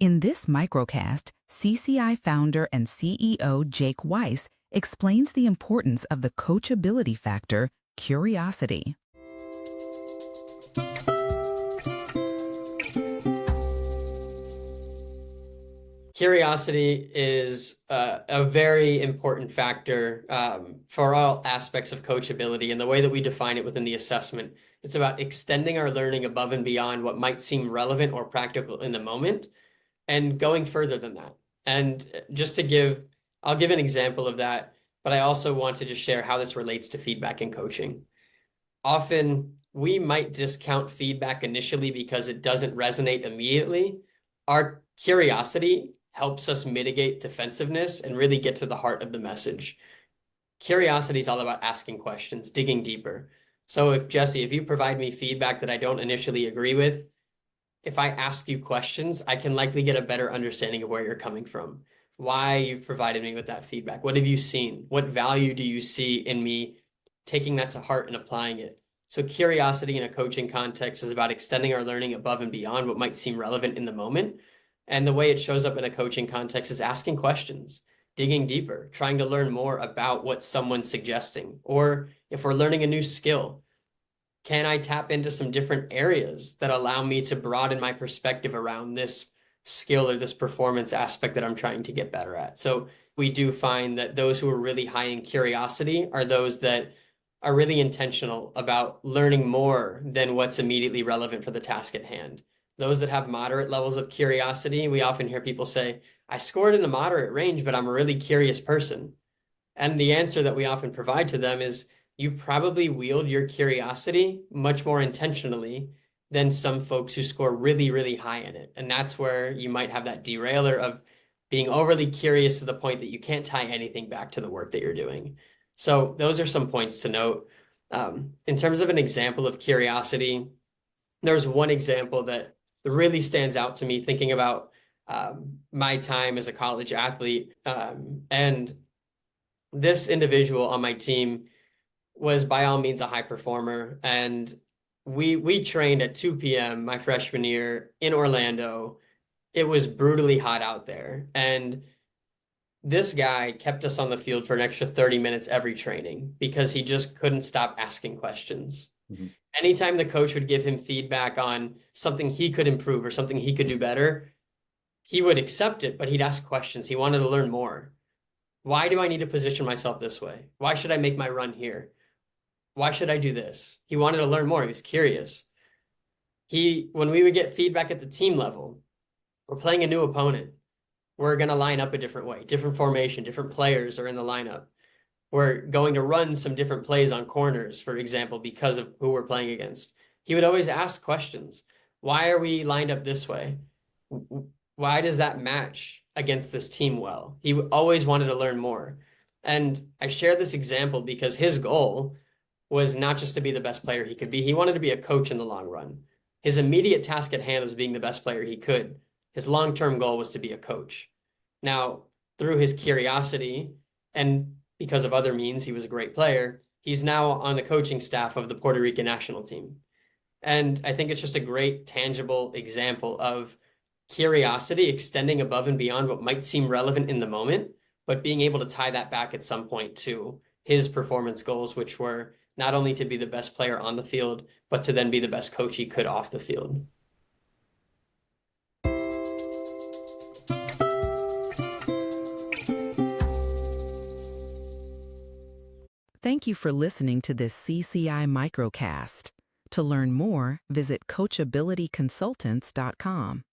In this microcast, CCI founder and CEO Jake Weiss explains the importance of the coachability factor, curiosity. Curiosity is a very important factor for all aspects of coachability, and the way that we define it within the assessment, it's about extending our learning above and beyond what might seem relevant or practical in the moment, and going further than that. And I'll give an example of that, but I also want to just share how this relates to feedback and coaching. Often we might discount feedback initially because it doesn't resonate immediately. Our curiosity helps us mitigate defensiveness and really get to the heart of the message. Curiosity is all about asking questions, digging deeper. So if Jesse, if you provide me feedback that I don't initially agree with, if I ask you questions, I can likely get a better understanding of where you're coming from, why you've provided me with that feedback. What have you seen? What value do you see in me taking that to heart and applying it? So curiosity in a coaching context is about extending our learning above and beyond what might seem relevant in the moment. And the way it shows up in a coaching context is asking questions, digging deeper, trying to learn more about what someone's suggesting. Or if we're learning a new skill, can I tap into some different areas that allow me to broaden my perspective around this skill or this performance aspect that I'm trying to get better at? So we do find that those who are really high in curiosity are those that are really intentional about learning more than what's immediately relevant for the task at hand. Those that have moderate levels of curiosity, we often hear people say, I scored in the moderate range, but I'm a really curious person. And the answer that we often provide to them is, you probably wield your curiosity much more intentionally than some folks who score really, really high in it. And that's where you might have that derailer of being overly curious to the point that you can't tie anything back to the work that you're doing. So those are some points to note. In terms of an example of curiosity, there's one example that really stands out to me thinking about my time as a college athlete. And this individual on my team was by all means a high performer. And we trained at 2 p.m. my freshman year in Orlando. It was brutally hot out there. And this guy kept us on the field for an extra 30 minutes every training because he just couldn't stop asking questions. Mm-hmm. Anytime the coach would give him feedback on something he could improve or something he could do better, he would accept it, but he'd ask questions. He wanted to learn more. Why do I need to position myself this way? Why should I make my run here? Why should I do this? He wanted to learn more. He was curious. When we would get feedback at the team level, we're playing a new opponent. We're going to line up a different way, different formation, different players are in the lineup. We're going to run some different plays on corners, for example, because of who we're playing against. He would always ask questions. Why are we lined up this way? Why does that match against this team well? He always wanted to learn more. And I share this example because his goal was not just to be the best player he could be. He wanted to be a coach in the long run. His immediate task at hand was being the best player he could. His long-term goal was to be a coach. Now, through his curiosity and because of other means, he was a great player, he's now on the coaching staff of the Puerto Rican national team. And I think it's just a great, tangible example of curiosity extending above and beyond what might seem relevant in the moment, but being able to tie that back at some point to his performance goals, which were not only to be the best player on the field, but to then be the best coach he could off the field. Thank you for listening to this CCI microcast. To learn more, visit coachabilityconsultants.com.